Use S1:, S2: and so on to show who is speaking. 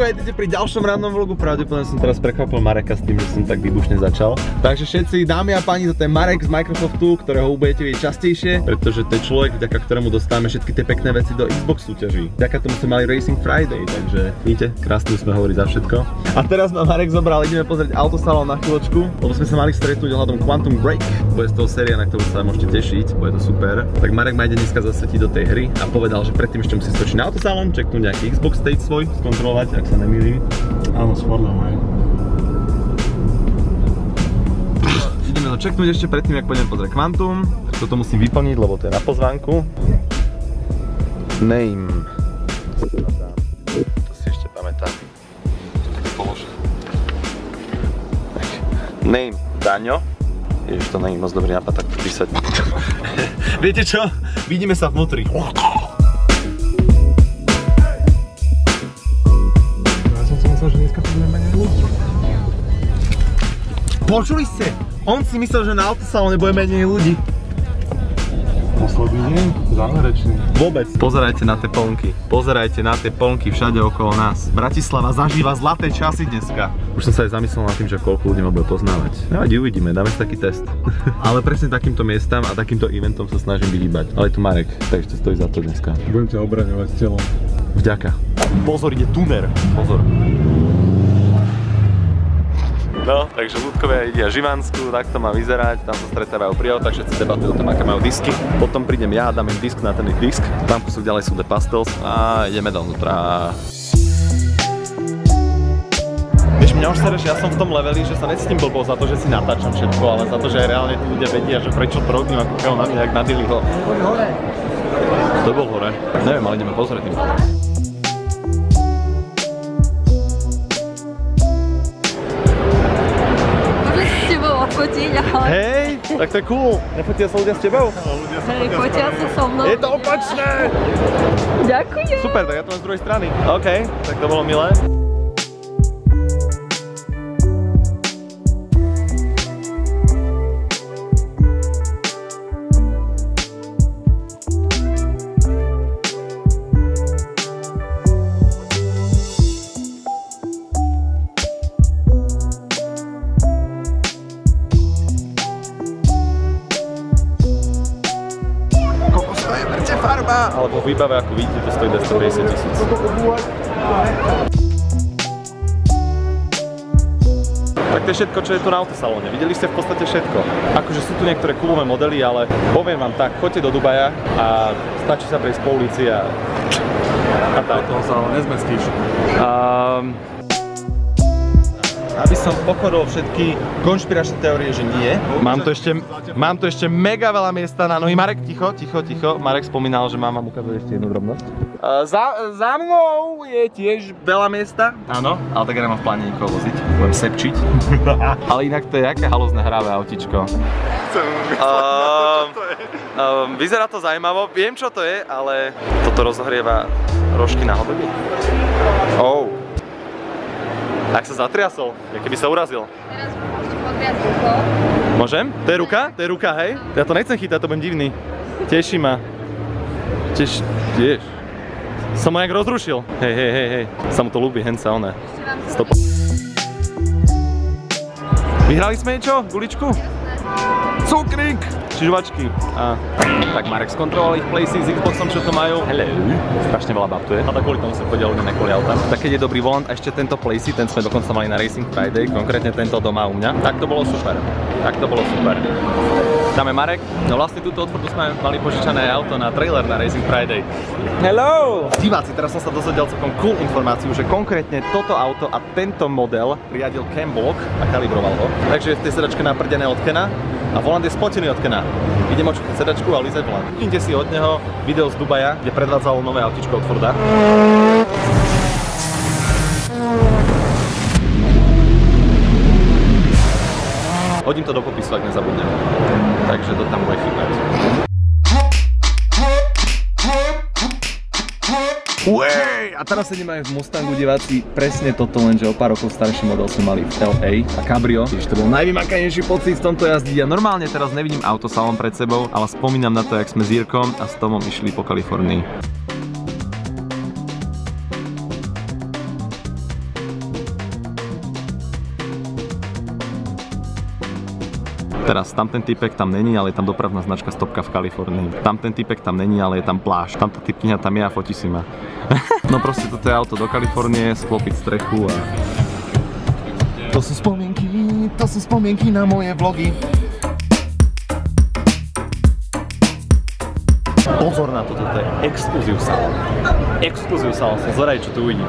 S1: Vítajte pri ďalšom rannom vlogu. Pravdepodobne som teraz prekvapil Mareka s tým, že som tak výbušne začal. Takže všetci, dámy a páni, toto je Marek z Microsoftu, ktorého budete vidieť častejšie, pretože to je človek, vďaka ktorému dostávame všetky tie pekné veci do Xbox súťaží. Vďaka tomu sme mali Racing Friday, takže vidíte, krásne sme hovorí za všetko. A teraz ma Marek zobral, ideme pozrieť autosalón na chvíľočku, lebo sme sa mali stretnúť ohľadom Quantum Break. Bude z toho séria, na ktorú sa môžete tešiť, bude to super. Tak Marek ma ide dneska zasvetiť do tej hry a povedal, že predtým ešte musí skočiť na autosalón, čeknúť nejaký Xbox stage svoj, skontrolovať, ak sa nemýlim.
S2: Áno, svornom aj.
S1: Ideme to čeknúť ešte predtým, ak pôjdeme pozrieť Quantum. Tak toto musím vyplniť, lebo to je na pozvánku. Name. To si ešte pamätám. Tak polož. Name Daňo. Ježiš, to nie je moc dobrý nápad, tak písať. Viete čo? Vidíme sa vnútri.
S2: Že dneska to bude menej ľudí.
S1: Počuli ste? On si myslel, že na autosalóne bude menej ľudí.
S2: Posledný deň? Záverečný.
S1: Vôbec. Pozerajte na tie plnky. Pozerajte na tie plnky všade okolo nás. Bratislava zažíva zlaté časy dneska. Už som sa aj zamyslel nad tým, že koľko ľudí ma bude poznávať. No uvidíme, dáme si taký test. Ale presne takýmto miestam a takýmto eventom sa snažím vyhýbať. Ale je tu Marek, takže to stojí za to dneska.
S2: Budem ťa obraňovať telom.
S1: Vďaka. Pozor, ide tuner. Pozor. No, takže ľudkovia ide Živansku, tak to má vyzerať, tam sa stretávajú pri autách, všetci debatujú o tom, aké majú disky. Potom prídem ja, dám im disk na ten ich disk, tam kúsok ďalej sú The Pastels a ideme dovnútra. Vieš, mňa už sereš, ja som v tom leveli, že sa necítim blbo za to, že si natáčam všetko, ale za to, že reálne tí ľudia vedia, že prečo to robím a kúkajú na mňa, jak na Billyho.
S3: Bol hore.
S1: To bol hore. Neviem, ale ideme pozrieť im. Hej, tak to je cool. Nefotia sa ľudia s tebou?
S3: Hej, fotia sa so mnou.
S1: Je to opačné!
S3: Ďakujem.
S1: Super, tak ja to mám z druhej strany. OK, tak to bolo milé. Ale vo výbave, ako vidíte, to stojí 250 000. Tak to je všetko, čo je tu na autosalóne. Videli ste v podstate všetko. Akože sú tu niektoré coolové modely, ale poviem vám tak, choďte do Dubaja a stačí sa prejsť po ulici a tak.
S2: Toho sa ale nezmestíš.
S1: Aby som pokoril všetky konšpiračné teórie, že nie. Mám tu ešte mega veľa miesta na nohy. Marek, ticho. Marek spomínal, že mám vám ukázať ešte jednu drobnosť. Za mnou je tiež veľa miesta. Áno, ale tak ja nemám v pláne nikoho voziť. Budem sepčiť. Ale inak to je aké halózne hravé autičko. Vyzerá to zaujímavo. Viem, čo to je, ale toto rozohrieva rožky na hodovie. Tak sa zatriasol, keby sa urazil.
S3: Teraz môžete podriať ruko.
S1: Môžem? To je ruka? To je ruka, hej? Ja to nechcem chytať, to budem divný. Teší ma. Tiež. Som ho nejak rozrušil. Hej. Sa mu to ľúbi, henca one. Stop. Vyhrali sme niečo? Guličku? Cukrík! Čižovačky. Tak Marek skontroloval ich playsy s Xboxom, čo to majú. Hello. Strašne veľa bab tu je. A tak kvôli tomu sa chodia ľudia na kvôli auta. Tak keď je dobrý volant, a ešte tento playsy, ten sme dokonca mali na Racing Friday, konkrétne tento doma u mňa. Tak to bolo super. Dáme Marek. No vlastne túto otvorku sme mali požičané auto na trailer na Racing Friday. Hello! Diváci, teraz som sa dozvedel celkom cool informáciu, že konkrétne toto auto a tento model riadil Cam Block a kalibroval ho. Takže je v tej sedačke naprdené od Kena a volant je spotený od Kena. Idem očkať sedačku a lízať volant. Kúpite si od neho video z Dubaja, kde predvádzalo nové autičko od Forda. Hodím to do popisu, ak nezabudnem. Takže to tam bude chýbať. Uej, a A teraz sedíme aj v Mustangu, diváci, presne toto, lenže o pár rokov starší model sme mali v LA a Cabrio. Čiže to bol najvymakanejší pocit v tomto jazdiť. Ja normálne teraz nevidím autosalon pred sebou, ale spomínam na to, jak sme s Jirkom a s Tomom išli po Kalifornii. Teraz tamten typek tam není, ale je tam dopravná značka Stopka v Kalifornii. Tamten typek tam není, ale je tam pláž. Tamta typkyňa tam je a fotí si ma. No proste toto je auto do Kalifornie, sklopiť strechu a... To sú spomienky na moje vlogy. Pozor na to, toto je exkluziv salon. Exkluziv salon, zeraj čo tu uvidím.